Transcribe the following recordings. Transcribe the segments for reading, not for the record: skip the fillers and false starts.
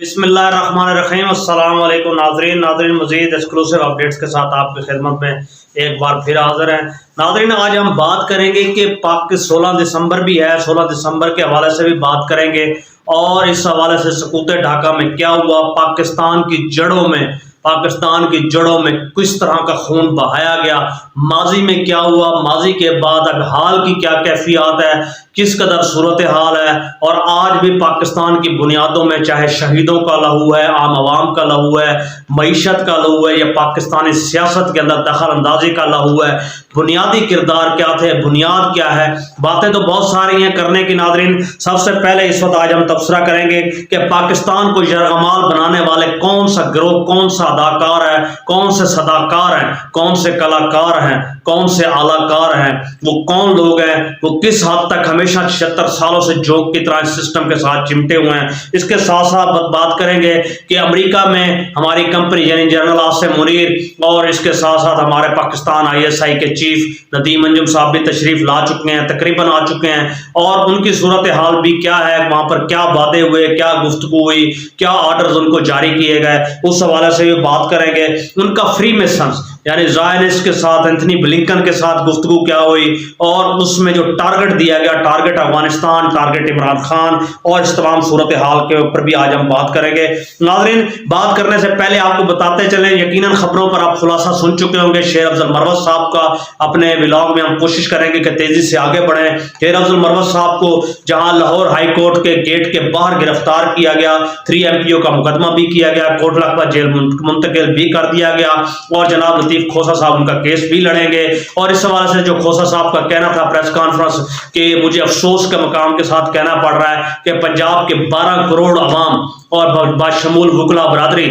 बिस्मिल्लाहिर्रहमानिर्रहीम। अस्सलाम वालेकुम नाजरीन मज़ीद एक्सक्लूसिव अपडेट्स के साथ आपकी खिदमत में एक बार फिर हाजिर हैं। नाजरीन, आज हम बात करेंगे कि 16 दिसंबर भी है, 16 दिसंबर के हवाले से भी बात करेंगे और इस हवाले से सकूत ढाका में क्या हुआ, पाकिस्तान की जड़ों में किस तरह का खून बहाया गया, माजी में क्या हुआ, माजी के बाद अब हाल की क्या कैफियत है, किस कदर सूरत हाल है और आज भी पाकिस्तान की बुनियादों में चाहे शहीदों का लहू है, आम आवाम का लहू है, मईशत का लहू है या पाकिस्तानी सियासत के अंदर दखल अंदाजी का लहू है, बुनियादी किरदार क्या थे, बुनियाद क्या है। बातें तो बहुत सारी हैं करने की नाजरीन। सबसे पहले इस वक्त आज हम तबसरा करेंगे कि पाकिस्तान को यरगमाल बनाने वाले कौन सा गिरोह, कौन सा अदाकार है, कौन से सदाकार हैं, कौन से कलाकार हैं, कौन से आलाकार हैं, वो कौन लोग हैं, वो किस हद तक हमेशा 76 सालों से जोक की तरह सिस्टम के साथ चिमटे हुए हैं। इसके साथ साथ बात करेंगे कि अमेरिका में हमारी कंपनी यानी जनरल आसिम मुनीर और इसके साथ साथ हमारे पाकिस्तान ISI के चीफ नदीम अंजुम साहब भी तशरीफ ला चुके हैं, तकरीबन आ चुके हैं और उनकी सूरत हाल भी क्या है, वहां पर क्या वादे हुए, क्या गुफ्तगू हुई, क्या ऑर्डर्स उनको जारी किए गए, उस हवाले से भी बात करेंगे। उनका फ्री मेसन्स यानी ज़ायनिस्ट के साथ, एंथनी ब्लिंकन के साथ गुफ्तगू क्या हुई और उसमें जो टारगेट दिया गया, टारगेट अफगानिस्तान, टारगेट इमरान खान और इस तमाम सूरत हाल के ऊपर भी आज हम बात करेंगे। नाज़रीन, बात करने से पहले आपको बताते चलें, यकीनन खबरों पर आप खुलासा सुन चुके होंगे शेर अफजल मरवत साहब का। अपने व्लॉग में हम कोशिश करेंगे कि तेजी से आगे बढ़ें। शेर अफजल मरवत साहब को जहां लाहौर हाई कोर्ट के गेट के बाहर गिरफ्तार किया गया, 3 MPO का मुकदमा भी किया गया, कोटला जेल मुंतकिल भी कर दिया गया और जनाब खोसा साहब उनका केस भी लड़ेंगे। और इस हवाले से जो खोसा साहब का कहना था प्रेस कॉन्फ्रेंस के, मुझे अफसोस के मकाम के साथ कहना पड़ रहा है कि पंजाब के 12 करोड़ अवाम और बाशमूल वकला बरादरी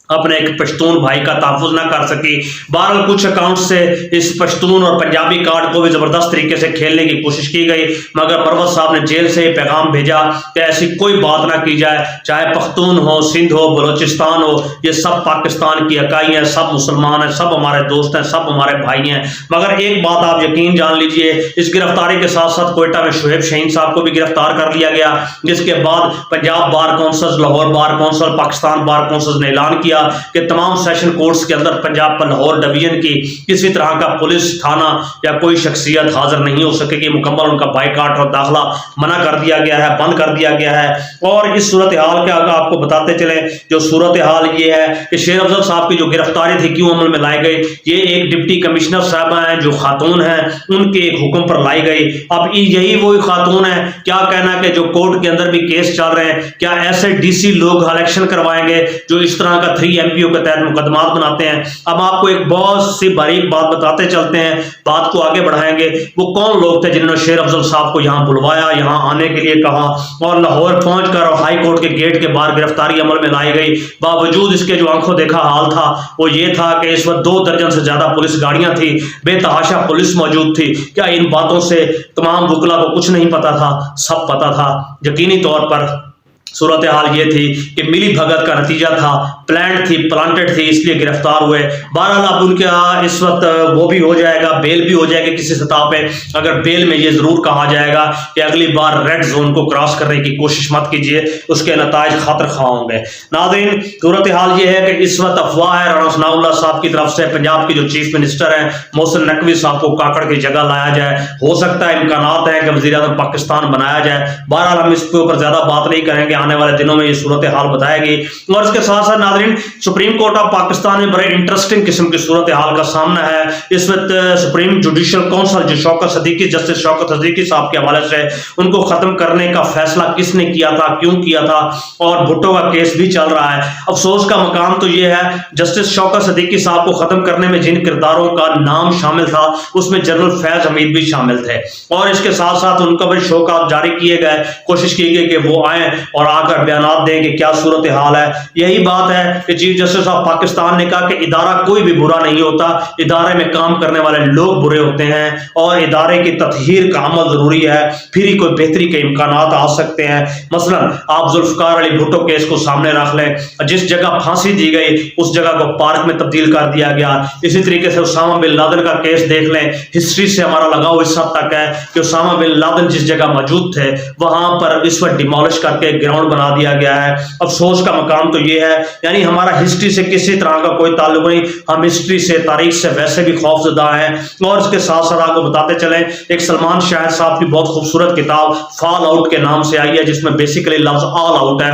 अपने एक पश्तून भाई का तहफ़्फ़ुज़ ना कर सकी। बहरहाल कुछ अकाउंट से इस पश्तून और पंजाबी कार्ड को भी ज़बरदस्त तरीके से खेलने की कोशिश की गई, मगर मरवत साहब ने जेल से पैगाम भेजा कि ऐसी कोई बात ना की जाए, चाहे पख्तून हो, सिंध हो, बलोचिस्तान हो, ये सब पाकिस्तान की इकाई हैं, सब मुसलमान हैं, सब हमारे दोस्त हैं, सब हमारे भाई हैं। मगर एक बात आप यकीन जान लीजिए, इस गिरफ्तारी के साथ साथ कोयटा में शुएब शहीन साहब को भी गिरफ्तार कर लिया गया, जिसके बाद Punjab bar council, Lahore bar council, Pakistan bar council ने ऐलान किया कि तमाम सेशन कोर्ट्स के अंदर पंजाब पर लाहौर डिवीजन की किसी तरह का पुलिस थाना या कोई शख्सियत हाजिर नहीं हो सकेगी। मुकम्मल उनका बाइकाट और दाखिला मना कर दिया गया है, बंद कर दिया गया है। और इस सूरत हाल के आगे आपको बताते चले, जो सूरत हाल ये है कि शेर अफजल साहब की जो गिरफ्तारी थी क्यों अमल में लाई गई, ये एक डिप्टी कमिश्नर साहबा हैं जो खातून हैं, उनके एक हुक्म पर लाई गई। अब यही वही खातून है, क्या कहना कि जो कोर्ट के अंदर भी केस चल रहे हैं, क्या ऐसे DC लोग इलेक्शन करवाएंगे जो इस तरह का 3 MPO के तहत मुकदमात बनाते हैं। अब आपको एक बहुत सी बारीक बात बताते चलते हैं, बात को आगे बढ़ाएंगे। वो कौन लोग थे जिन्होंने शेर अफजल साहब को यहाँ बुलवाया, यहाँ आने के लिए कहा और लाहौर पहुंचकर हाई कोर्ट के गेट के बाहर गिरफ्तारी अमल में लाई गई। बावजूद इसके जो आंखों देखा हाल था वो ये था कि इस वक्त 2 दर्जन से ज्यादा पुलिस गाड़ियां थी, बेतहाशा पुलिस मौजूद थी। क्या इन बातों से तमाम वकला को कुछ नहीं पता था? सब पता था। यकीनी तौर पर सूरत हाल ये थी कि मिली भगत का नतीजा था, प्लांटेड थी, इसलिए गिरफ्तार हुए। बहरहाल अब उनके इस वक्त वो भी हो जाएगा, बेल भी हो जाएगी किसी सतह पे। अगर बेल में ये जरूर कहा जाएगा कि अगली बार रेड जोन को क्रॉस करने की कोशिश मत कीजिए, उसके नताज खातर खा होंगे। नाज़रीन, सूरत हाल ये है कि इस वक्त अफवाह है राना सनाउल्लाह साहब की तरफ से पंजाब की जो चीफ मिनिस्टर हैं मोहसिन नकवी साहब को काकड़ की जगह लाया जाए। हो सकता है, इम्कानात है कि वज़ीर-ए-आज़म पाकिस्तान बनाया जाए। बहरहाल हम इसके ऊपर ज्यादा बात नहीं करेंगे, आने वाले दिनों में ये सूरत हाल बताएगी। और इसके साथ साथ नाज़रीन, सुप्रीम कोर्ट ऑफ पाकिस्तान में बड़े इंटरेस्टिंग किस्म की सूरत हाल का सामना है। इस वक्त सुप्रीम जुडिशियल काउंसिल जो शौकत सदीकी, जस्टिस शौकत सदीकी साहब के हवाले से उनको खत्म करने का फैसला किसने किया था, क्यों किया था, और भुट्टो का केस भी चल रहा है। अफसोस का मकाम तो यह है, जस्टिस शौकत सदीकी साहब को खत्म करने में जिन किरदारों का नाम शामिल था उसमें जनरल फैज हमीद भी शामिल थे और इसके साथ साथ उनका भी शौकात जारी किए गए, कोशिश की गई कि वो आए और आकर बयानात दें कि क्या सूरत हाल है। यही बात है कि चीफ जस्टिस ऑफ पाकिस्तान ने कहा कि इदारा कोई भी बुरा नहीं होता, इदारे में काम करने वाले लोग बुरे होते हैं और इदारे की तत्हीर का अमल जरूरी है, फिर ही कोई बेहतरी के इम्कानात आ सकते हैं। मसलन आप जुल्फकार अली भुट्टो केस को सामने रख लें, जिस जगह फांसी दी गई उस जगह को पार्क में तब्दील कर दिया गया। इसी तरीके से उसामा बिन लादेन का केस देख लें, हिस्ट्री से हमारा लगाव इस हद तक है कि उसामा बिन लादेन जिस जगह मौजूद थे वहां पर इस वक्त डिमोलिश करके ग्राउंड گراؤنڈ بنا دیا گیا ہے۔ افسوس کا مقام تو یہ ہے، یعنی ہمارا ہسٹری سے کسی طرح کا کوئی تعلق نہیں، ہم ہسٹری سے، تاریخ سے ویسے بھی خوف زدہ ہیں۔ اور اس کے ساتھ ساتھ آپ کو بتاتے چلیں، ایک سلمان شاہد صاحب کی بہت خوبصورت کتاب فال آؤٹ کے نام سے آئی ہے، جس میں بیسیکلی لفظ آل آؤٹ ہے،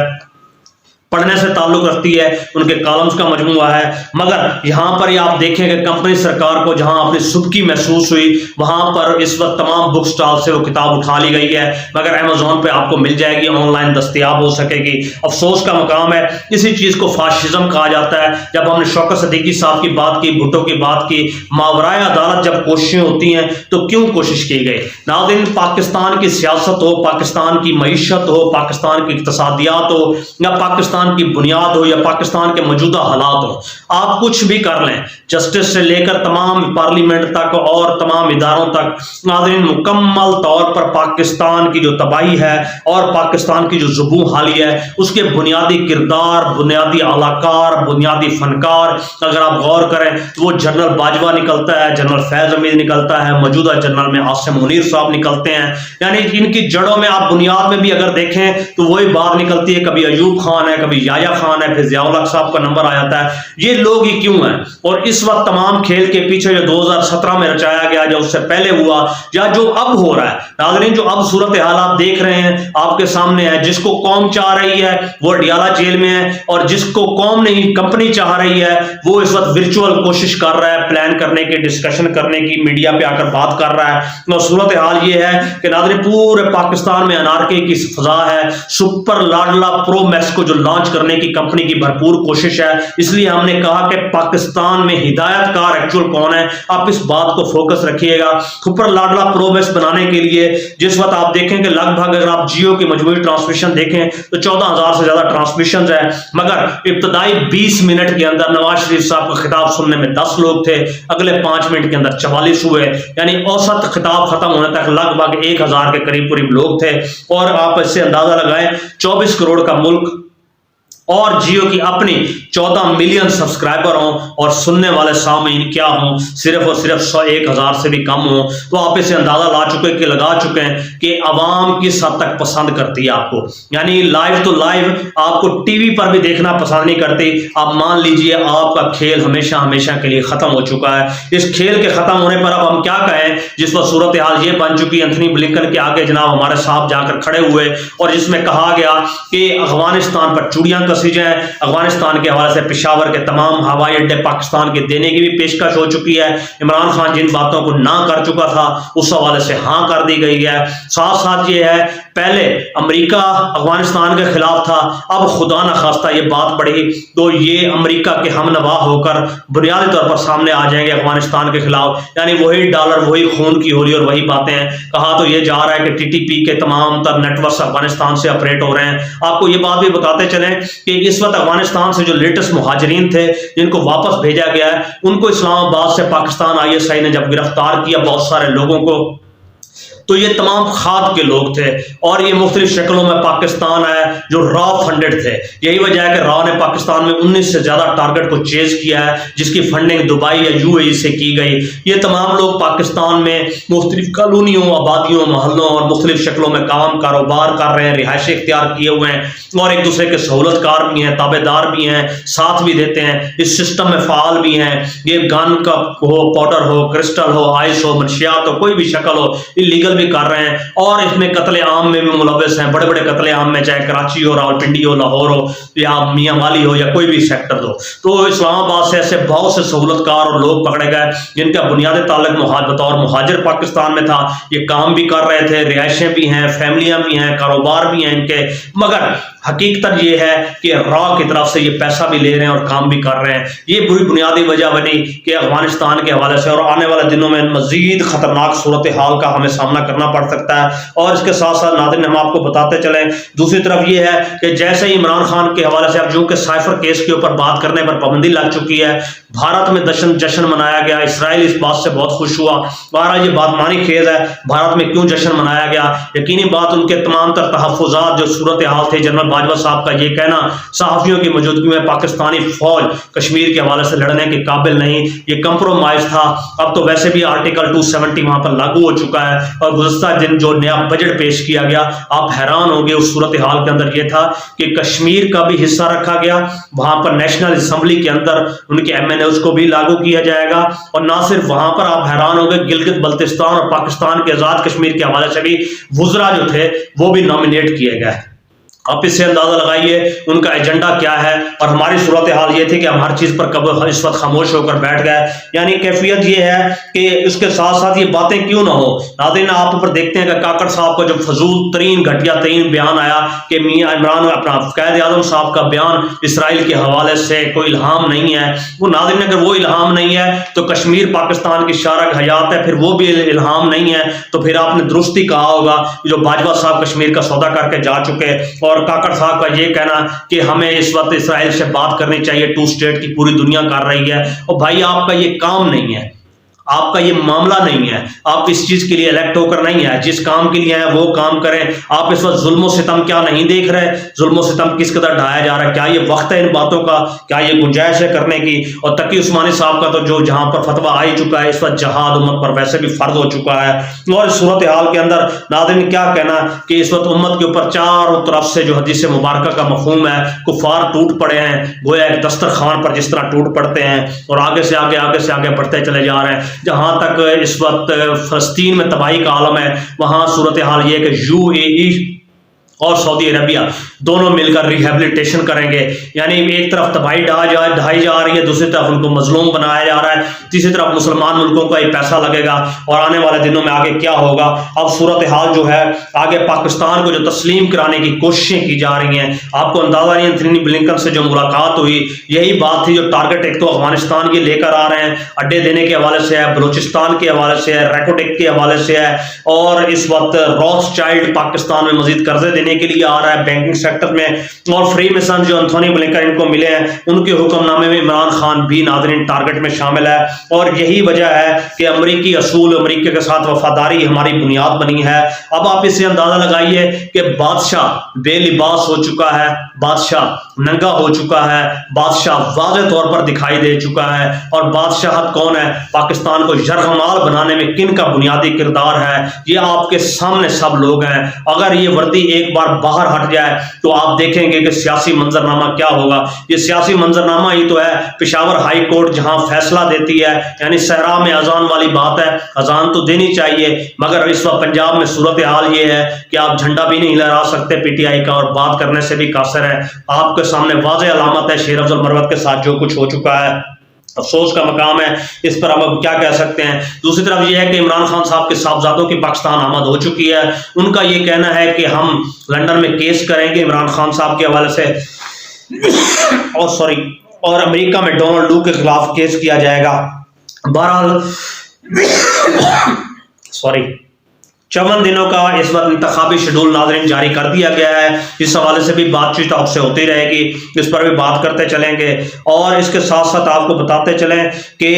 پڑھنے سے تعلق رکھتی ہے، ان کے کالمز کا مجموعہ ہے۔ مگر یہاں پر یہ آپ دیکھیں کہ کمپنی سرکار کو جہاں اپنی سبکی محسوس ہوئی، وہاں پر اس وقت تمام بک سٹال سے وہ کتاب اٹھا لی گئی ہے، مگر امیزون پہ آپ کو مل جائے گی، آن لائن دستیاب ہو سکے گی۔ افسوس کا مقام ہے، اسی چیز کو فاشزم کہا جاتا ہے۔ جب ہم نے شوکت صدیقی صاحب کی بات کی، بھٹو کی بات کی، ماورائے عدالت جب کوششیں ہوتی ہیں تو کیوں کوشش کی گئی؟ ناظرین، پاکستان کی سیاست ہو، پاکستان کی معیشت ہو، پاکستان کی اقتصادیات ہو، یا پاکستان کی بنیاد ہو، یا پاکستان کے موجودہ حالات ہو، آپ کچھ بھی کر لیں، جسٹس سے لے کر تمام پارلیمنٹ تک اور تمام اداروں تک، ناظرین مکمل طور پر پاکستان کی جو تباہی ہے اور پاکستان کی جو زبوں حالی ہے، اس کے بنیادی کردار، بنیادی اعلیٰ، بنیادی فنکار اگر آپ غور کریں تو وہ جنرل باجوہ نکلتا ہے، جنرل فیض حمید نکلتا ہے، موجودہ جنرل میں عاصم منیر صاحب نکلتے ہیں۔ یعنی ان کی جڑوں میں آپ بنیاد میں بھی اگر دیکھیں تو وہی بات نکلتی ہے، کبھی ایوب خان ہے، کبھی یحییٰ خان ہے، پھر ضیاء الحق صاحب کا نمبر آ جاتا ہے۔ یہ لوگ ہی کیوں ہیں؟ اور اس وقت تمام کھیل کے پیچھے جو 2017 میں رچایا گیا، جو اس سے پہلے ہوا، یا جو اب ہو رہا ہے، ناظرین جو اب صورتحال آپ دیکھ رہے ہیں آپ کے سامنے ہے، جس کو قوم چاہ رہی ہے وہ ڈیالہ جیل میں ہے، اور جس کو قوم نہیں کمپنی چاہ رہی ہے وہ اس وقت ورچوئل کوشش کر رہا ہے پلان کرنے کی، ڈسکشن کرنے کی، میڈیا پہ آ کر بات کر رہا ہے۔ اور صورتحال یہ ہے کہ ناظرین پورے پاکستان میں انارکی کی فضا ہے۔ سپر لاڈلا پرو میکس کو جو لانچ کرنے کی کمپنی کی بھرپور کوشش ہے، اس لیے ہم نے کہا کہ پاکستان میں ہدایت کار ایکچوئل کون ہے، آپ اس بات کو فوکس رکھیے گا۔ سپر لاڈلا پرو میکس بنانے کے لیے جس وقت آپ دیکھیں کہ لگ بھگ اگر آپ جیو کی مجموعی ٹرانسمیشن دیکھیں تو 14,000 سے زیادہ ٹرانسمیشنز ہیں، مگر ابتدائی 20 منٹ کے اندر نواز شریف صاحب کا خطاب سننے میں 10 لوگ تھے، اگلے 5 منٹ کے اندر 44 ہوئے، یعنی اوسط خطاب ختم ہونے تک لگ بھگ 1,000 کے قریب لوگ تھے۔ اور آپ اس سے اندازہ لگائیں 24 کروڑ کا ملک اور جیو کی اپنی 14 ملین سبسکرائبر ہوں اور سننے والے سامعین کیا ہوں، صرف اور صرف 101,000 سے بھی کم ہوں، تو آپ اسے اندازہ لگا چکے ہیں کہ عوام کس حد تک پسند کرتی ہے آپ کو۔ یعنی لائیو تو لائیو آپ کو ٹی وی پر بھی دیکھنا پسند نہیں کرتی۔ آپ مان لیجئے آپ کا کھیل ہمیشہ ہمیشہ کے لیے ختم ہو چکا ہے۔ اس کھیل کے ختم ہونے پر اب ہم کیا کہیں، جس وقت صورتحال یہ بن چکی ہے، انتھنی بلنکن کے آگے جناب ہمارے صاحب جا کر کھڑے ہوئے اور جس میں کہا گیا کہ افغانستان پر چوڑیاں کسی جائیں، افغانستان کے حوالے سے پشاور کے تمام ہوائی اڈے پاکستان کے دینے کی بھی پیشکش ہو چکی ہے۔ عمران خان جن باتوں کو نہ کر چکا تھا اس حوالے سے ہاں کر دی گئی ہے۔ ساتھ ساتھ یہ ہے، پہلے امریکہ افغانستان کے خلاف تھا، اب خدا نخواستہ یہ بات بڑھی تو یہ امریکہ کے ہم نوا ہو کر بنیادی طور پر سامنے آ جائیں گے افغانستان کے خلاف۔ یعنی وہی ڈالر، وہی خون کی ہولی اور وہی باتیں ہیں۔ کہا تو یہ جا رہا ہے کہ ٹی ٹی پی کے تمام تر نیٹ ورکس افغانستان سے آپریٹ ہو رہے ہیں۔ آپ کو یہ بات بھی بتاتے چلیں کہ اس وقت افغانستان سے جو لیٹسٹ مہاجرین تھے جن کو واپس بھیجا گیا ہے، ان کو اسلام آباد سے پاکستان ISI نے جب گرفتار کیا بہت سارے لوگوں کو، تو یہ تمام کھاد کے لوگ تھے اور یہ مختلف شکلوں میں پاکستان ہے جو را فنڈڈ تھے۔ یہی وجہ ہے کہ را نے پاکستان میں 19 سے زیادہ ٹارگٹ کو چیز کیا ہے جس کی فنڈنگ دبئی یا UAE سے کی گئی۔ یہ تمام لوگ پاکستان میں مختلف کالونیوں، آبادیوں، محلوں اور مختلف شکلوں میں کاروبار کر رہے ہیں، رہائش اختیار کیے ہوئے ہیں اور ایک دوسرے کے سہولت کار بھی ہیں، تابع دار بھی ہیں، ساتھ بھی دیتے ہیں، اس سسٹم میں فعال بھی ہیں۔ یہ گن کا ہو، پاؤڈر ہو، کرسٹل ہو، آئس ہو، منشیات ہو، کوئی بھی شکل ہو، لیگل بھی کر رہے ہیں اور اس میں قتل عام میں بھی ملوث ہیں، بڑے بڑے قتل عام میں، چاہے کراچی ہو، راولپنڈی ہو، لاہور ہو یا میاں والی ہو یا کوئی بھی سیکٹر ہو۔ تو اسلام آباد سے ایسے بہت سے سہولت کار اور لوگ پکڑے گئے جن کا بنیادی تعلق بطور مہاجر پاکستان میں تھا۔ یہ کام بھی کر رہے تھے، رہائشیں بھی ہیں، فیملیاں بھی ہیں، کاروبار بھی ہیں ان کے، مگر حقیقت یہ ہے کہ را کی طرف سے یہ پیسہ بھی لے رہے ہیں اور کام بھی کر رہے ہیں۔ یہ بری بنیادی وجہ بنی کہ افغانستان کے حوالے سے اور آنے والے دنوں میں مزید خطرناک صورتحال کا ہمیں سامنا کرنا پڑ سکتا ہے۔ اور اس کے ساتھ ساتھ ناظرین ہم آپ کو بتاتے چلیں، دوسری طرف یہ ہے کہ جیسے ہی عمران خان کے حوالے سے اب جو کہ سائفر کیس کے اوپر بات کرنے پر پابندی لگ چکی ہے، भारत में जश्न मनाया गया, इसराइल इस बात से बहुत खुश हुआ। बहरहाल ये बात मानी खेज है, भारत में क्यों जश्न मनाया गया, यकीनी बात उनके तमाम तर तहफ़्फ़ुज़ात जो सूरत हाल थे, जनरल बाजवा साहब का ये कहना सहाफ़ियों की मौजूदगी में पाकिस्तानी फ़ौज कश्मीर के हवाले से लड़ने के काबिल नहीं, ये कंप्रोमाइज़ था। अब तो वैसे भी आर्टिकल 270 वहाँ पर लागू हो चुका है और गुज़श्ता दिन जो नया बजट पेश किया गया, आप हैरान होंगे उस सूरत हाल के अंदर ये था कि कश्मीर का भी हिस्सा रखा गया, वहाँ पर नेशनल असम्बली के अंदर उनके MNAs को भी लागू किया जाएगा, और ना सिर्फ वहाँ पर, आप हैरान होंगे गिलगित बल्तिस्तान और पाकिस्तान के आज़ाद कश्मीर के हवाले से भी वुज़रा जो थे वो भी नॉमिनेट किए गए। आप इससे अंदाजा लगाइए उनका एजेंडा क्या है। और हमारी सूरत हाल ये थी कि हम हर चीज़ पर कब इस वक्त खामोश होकर बैठ गए, यानी कैफियत ये है कि उसके साथ साथ ये बातें क्यों ना हो। नाज़रीन, आप ऊपर देखते हैं कि काकड़ साहब का जो फजूल तरीन घटिया तरीन बयान आया कि मियाँ इमरान अपना क़ायद आज़म साहब का बयान इसराइल के हवाले से कोई इल्हाम नहीं है। वो नाज़रीन, अगर वो इल्हाम नहीं है तो कश्मीर पाकिस्तान की शारक हयात है, फिर वो भी इल्हाम नहीं है। तो फिर आपने दुरुस्ती कहा होगा जो बाजवा साहब कश्मीर का सौदा करके जा चुके, और काकड़ साहब का ये कहना कि हमें इस वक्त इसराइल से बात करनी चाहिए, 2 स्टेट की पूरी दुनिया कर रही है। और भाई आपका ये काम नहीं है, आपका ये मामला नहीं है, आप इस चीज के लिए इलेक्ट होकर नहीं है, जिस काम के लिए है वो काम करें। आप इस वक्त जुल्म सितम क्या नहीं देख रहे, जुल्म सितम किस कदर ढाया जा रहा है, क्या ये वक्त है इन बातों का, क्या ये गुंजाइश है करने की। और तकी उस्मानी साहब का तो जो जहां पर फतवा आ ही चुका है, इस वक्त जहाद उम्मत पर वैसे भी फर्ज हो चुका है। और सूरत हाल के अंदर नाज़रीन क्या कहना कि इस वक्त उम्मत के ऊपर चारों तरफ से जो हदीस मुबारक का मफहूम है, कुफार टूट पड़े हैं, गोया एक दस्तरखान पर जिस तरह टूट पड़ते हैं, और आगे से आगे बढ़ते चले जा रहे हैं। जहां तक इस वक्त फलस्तीन में तबाही का आलम है, वहां सूरत हाल ये कि UAE और सऊदी अरबिया दोनों मिलकर रिहेबिलिटेशन करेंगे, यानी एक तरफ तबाही ढाई जा रही है, दूसरी तरफ उनको मजलूम बनाया जा रहा है, तीसरी तरफ मुसलमान मुल्कों का ये पैसा लगेगा। और आने वाले दिनों में आगे क्या होगा, अब सूरत हाल जो है आगे पाकिस्तान को जो तस्लीम कराने की कोशिशें की जा रही हैं। आपको अंदाजा नहीं, एंथनी ब्लिंकन से जो मुलाकात हुई यही बात थी, जो टारगेट एक तो अफगानिस्तान के लेकर आ रहे हैं, अड्डे देने के हवाले से है, बलूचिस्तान के हवाले से है, रैकोटेक के हवाले से है, और इस वक्त रॉथस्चाइल्ड पाकिस्तान में मजीद कर्जे देने के लिए आ रहा है बैंकिंग सेक्टर में, और फ्री मिशन जो एंथोनी ब्लिंकन इनको मिले हैं उनके हुक्मनामे में इमरान खान भी नाज़रीन टारगेट में शामिल है। और यही वजह है कि अमरीकी असूल, अमरीका के साथ वफादारी हमारी बुनियाद बनी है। अब आप इससे अंदाजा लगाइए कि बादशाह बेलिबास हो चुका है, बादशाह नंगा हो चुका है, बादशाह वाज़ेह तौर पर दिखाई दे चुका है। और बादशाहत कौन है, पाकिस्तान को यरगमाल बनाने में किन का बुनियादी किरदार है, ये आपके सामने सब लोग हैं। अगर ये वर्दी एक बार बाहर हट जाए तो आप देखेंगे कि सियासी मंजरनामा क्या होगा। ये सियासी मंजरनामा ही तो है, पेशावर हाई कोर्ट जहां फैसला देती है, यानी सहरा में अजान वाली बात है, अजान तो देनी चाहिए, मगर इस वक्त पंजाब में सूरत हाल ये है कि आप झंडा भी नहीं लहरा सकते PTI का, और बात करने से भी कासर है। आपके सामने वाज़ेह अलामत है शेर अफजल मरवत के साथ जो कुछ हो चुका है, अफसोस का मकाम है, इस पर अब क्या कह सकते हैं। दूसरी तरफ यह है कि इमरान खान साहब के साहबजादों की पाकिस्तान आमद हो चुकी है, उनका यह कहना है कि हम लंदन में केस करेंगे इमरान खान साहब के हवाले से और अमेरिका में डोनाल्ड डू के खिलाफ केस किया जाएगा। बहरहाल 54 दिनों का इस वक्त इंतखाबी शेड्यूल नाज़रीन जारी कर दिया गया है। इस हवाले से भी बातचीत आपसे होती रहेगी, इस पर भी बात करते चलेंगे। और इसके साथ साथ आपको बताते चलें कि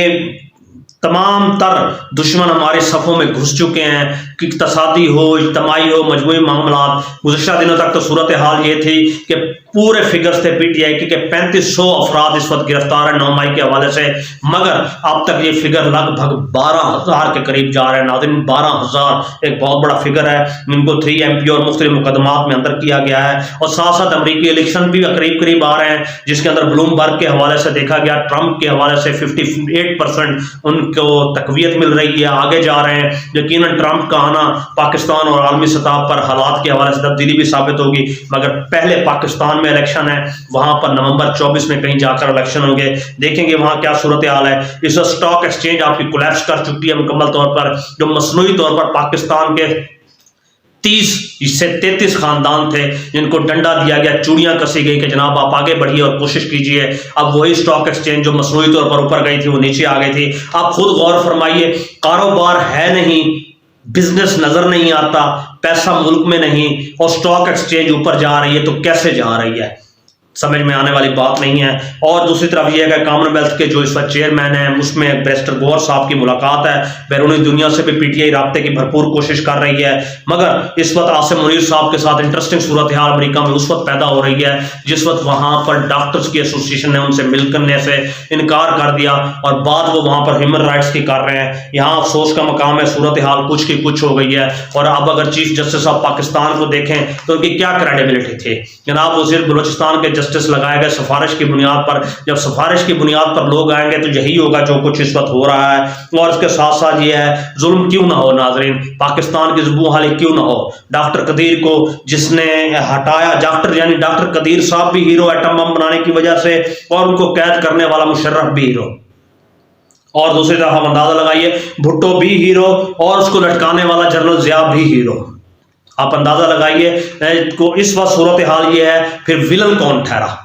तमाम तर दुश्मन हमारे सफ़ों में घुस चुके हैं, कि इक़्तिसादी हो, इज्तिमाई हो, मजमूई मामला। गुज़श्ता दिनों तक तो सूरत हाल ये थी कि पूरे फिगर्स थे PTI के 3500 अफराद इस वक्त गिरफ्तार है 9 मई के हवाले से, मगर अब तक ये फिगर लगभग 12,000 के करीब जा रहे हैं। नाज़रीन 12,000 एक बहुत बड़ा फिगर है। इनको 3 MP और मुख्तलिफ मुकदमात में अंदर किया गया है। और साथ साथ अमरीकी इलेक्शन भी करीब आ रहे हैं, जिसके अंदर ब्लूमबर्ग के हवाले से देखा गया, ट्रंप के हवाले से 58% उनको तकवीयत मिल रही है, आगे जा रहे हैं। यकीनन ट्रंप का आना पाकिस्तान और आलमी सतह पर हालात के हवाले से तब्दीली भी साबित होगी, मगर पहले पाकिस्तान में इलेक्शन है, वहां पर नवंबर 24 में कहीं जाकर इलेक्शन होंगे, देखेंगे वहां क्या सूरत हाल है। इस स्टॉक एक्सचेंज आपकी कोलैप्स कर चुकी है मुकम्मल तौर पर, जो मसनूई तौर पर पाकिस्तान के 30 से 33 खानदान थे जिनको डंडा दिया गया, चूड़ियां कसी गई कि जनाब आप आगे बढ़िए और कोशिश कीजिए। अब वही स्टॉक एक्सचेंज जो मसनूई तौर पर ऊपर गई थी वो नीचे आ गई थी। आप खुद गौर फरमाइए, कारोबार है नहीं, बिजनेस नजर नहीं आता, पैसा मुल्क में नहीं, और स्टॉक एक्सचेंज ऊपर जा रही है तो कैसे जा रही है। समझ में आने वाली बात नहीं है। और दूसरी तरफ यह है कि कॉमन वेल्थ के जो इस वक्त चेयरमैन हैं उसमें बैरिस्टर गौहर साहब की मुलाकात है, बैरूनी दुनिया से भी पीटीआई राब्ते की भरपूर कोशिश कर रही है, मगर इस वक्त आसिम मुनीर साहब के साथ इंटरेस्टिंग सूरत हाल अमरीका में उस वक्त पैदा हो रही है जिस वक्त वहां पर डॉक्टर्स की एसोसिएशन ने उनसे मिलने से इनकार कर दिया और बात वो वहां पर ह्यूमन राइट्स की कर रहे हैं। यहाँ अफसोस का मकाम है, सूरत हाल कुछ की कुछ हो गई है। और अब अगर चीफ जस्टिस ऑफ पाकिस्तान को देखें तो उनकी क्या क्रेडिबिलिटी थी। जनाब वजीर बलोचिस्तान के जस्टिस लगाए गए सिफारिश की बुनियाद पर, जब सिफारिश की बुनियाद पर लोग आएंगे तो यही होगा जो कुछ इस वक्त हो रहा है। और इसके साथ साथ ये है जुल्म क्यों ना हो नाजरीन, पाकिस्तान की जुबू हाली क्यों ना हो। डॉक्टर कदीर को जिसने हटाया, डॉक्टर यानी डॉक्टर कदीर साहब भी हीरो एटम बम बनाने की वजह से, और उनको कैद करने वाला मुशर्रफ भी हीरो, और दूसरी तरफ हम अंदाजा लगाइए भुट्टो भी हीरो और उसको लटकाने वाला जनरल जिया भी हीरो। आप अंदाजा लगाइए को इस वक्त सूरत हाल ये है, फिर विलन कौन ठहरा।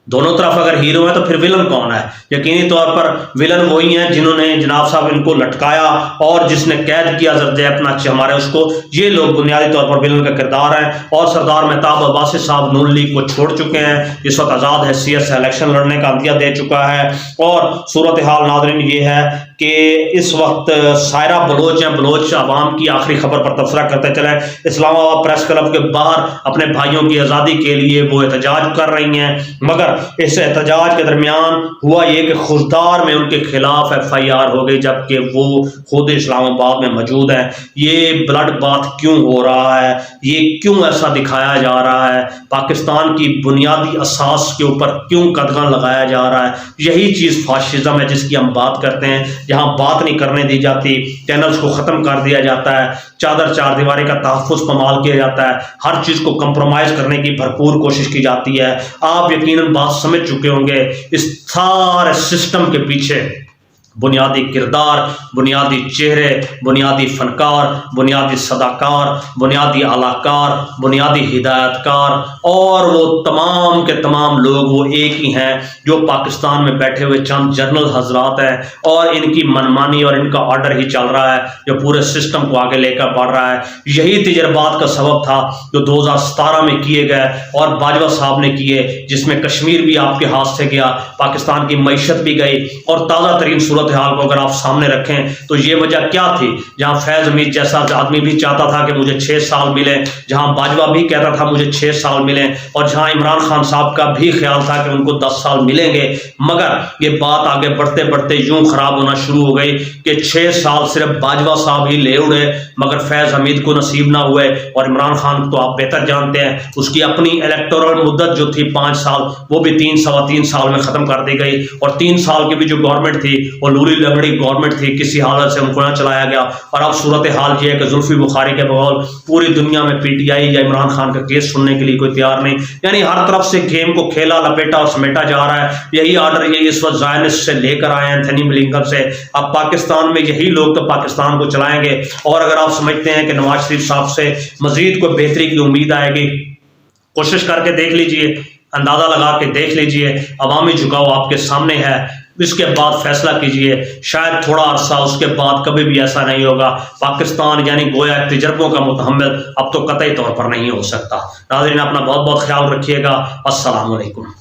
दोनों तरफ अगर हीरो है तो फिर विलन कौन है। यकीनी तौर पर विलन वही हैं जिन्होंने जनाब साहब इनको लटकाया और जिसने कैद किया जर्दे अपना हमारे उसको, ये लोग बुनियादी तौर पर विलन का किरदार हैं। और सरदार मेहताब अब्बासी साहब नून लीग को छोड़ चुके हैं, इस वक्त आज़ाद हैसियत से इलेक्शन लड़ने का अंदिया दे चुका है। और सूरत हाल नाज़रीन ये है कि इस वक्त सायरा बलोच या बलोच आवाम की आखिरी खबर पर तबसरा करते चले, इस्लामाबाद प्रेस क्लब के बाहर अपने भाइयों की आज़ादी के लिए वो एहतजाज कर रही हैं, मगर इस एहतजाज के दरमियान हुआ ये कि खुददार में उनके खिलाफ FIR हो गई जबकि वो खुद इस्लामाबाद में मौजूद है। ये ब्लड बाथ क्यों हो रहा है, ये क्यों ऐसा दिखाया जा रहा है, पाकिस्तान की बुनियादी असास के ऊपर क्यों कदगन लगाया जा रहा है। यही चीज़ फाशिज्म है जिसकी हम बात करते हैं। जहाँ बात नहीं करने दी जाती, चैनल्स को ख़त्म कर दिया जाता है, चादर चार दीवारी का तहफ़्फ़ुज़ पमाल किया जाता है, हर चीज़ को कंप्रोमाइज़ करने की भरपूर कोशिश की जाती है। आप यकीनन बात समझ चुके होंगे इस सारे सिस्टम के पीछे बुनियादी किरदार, बुनियादी चेहरे, बुनियादी फनकार, बुनियादी सदाकार, बुनियादी अलाकार, बुनियादी हिदायतकार और वो तमाम के तमाम लोग वो एक ही हैं जो पाकिस्तान में बैठे हुए चंद जनरल हजरात हैं और इनकी मनमानी और इनका ऑर्डर ही चल रहा है जो पूरे सिस्टम को आगे लेकर बढ़ रहा है। यही तजर्बात का सबब था जो 2017 में किए गए और बाजवा साहब ने किए, जिसमें कश्मीर भी आपके हाथ से गया, पाकिस्तान की मईशत भी गई। और ताज़ा तरीन सूरत हाल को अगर आप सामने रखें तो ये वजह क्या थी, जहां फैज हमीद जैसा आदमी भी चाहता था कि मुझे 6 साल मिले, जहां बाजवा भी कहता था मुझे 6 साल मिले, और जहां इमरान खान साहब का भी ख्याल था कि उनको 10 साल मिलेंगे, मगर ये बात आगे बढ़ते बढ़ते यूं खराब होना शुरू हो गई कि 6 साल सिर्फ बाजवा साहब ही ले उड़े मगर फैज हमीद को नसीब ना हुए। और इमरान खान तो आप बेहतर जानते हैं उसकी अपनी इलेक्टोरल मुद्दत जो थी 5 साल वो भी 3 साल में खत्म कर दी गई। और 3 साल की भी जो गवर्नमेंट थी वो लूरी लगड़ी गवर्नमेंट थी, किसी हालत से उनको ना चलाया गया। और अब सूरत हाल ये है कि जुल्फी बुखारी के बगौल पूरी दुनिया में पीटीआई या इमरान खान का केस सुनने के लिए कोई तैयार नहीं, यानी हर तरफ से गेम को खेला लपेटा और समेटा जा रहा है। यही आर्डर यही इस वक्त ज़ायनिस्ट से लेकर आए हैं, एंथनी ब्लिंकन से। अब पाकिस्तान में यही लोग तो पाकिस्तान को चलाएंगे। और अगर आप समझते हैं कि नवाज शरीफ साहब से मजीद कोई बेहतरी की उम्मीद आएगी, कोशिश करके देख लीजिए, अंदाजा लगा के देख लीजिए, अवामी झुकाव आपके सामने है, इसके बाद फैसला कीजिए। शायद थोड़ा अरसा उसके बाद कभी भी ऐसा नहीं होगा। पाकिस्तान यानी गोया तजर्बों का मुतहम्मिल अब तो कतई तौर पर नहीं हो सकता। नाज़रीन अपना बहुत बहुत ख्याल रखिएगा। अस्सलाम वालेकुम।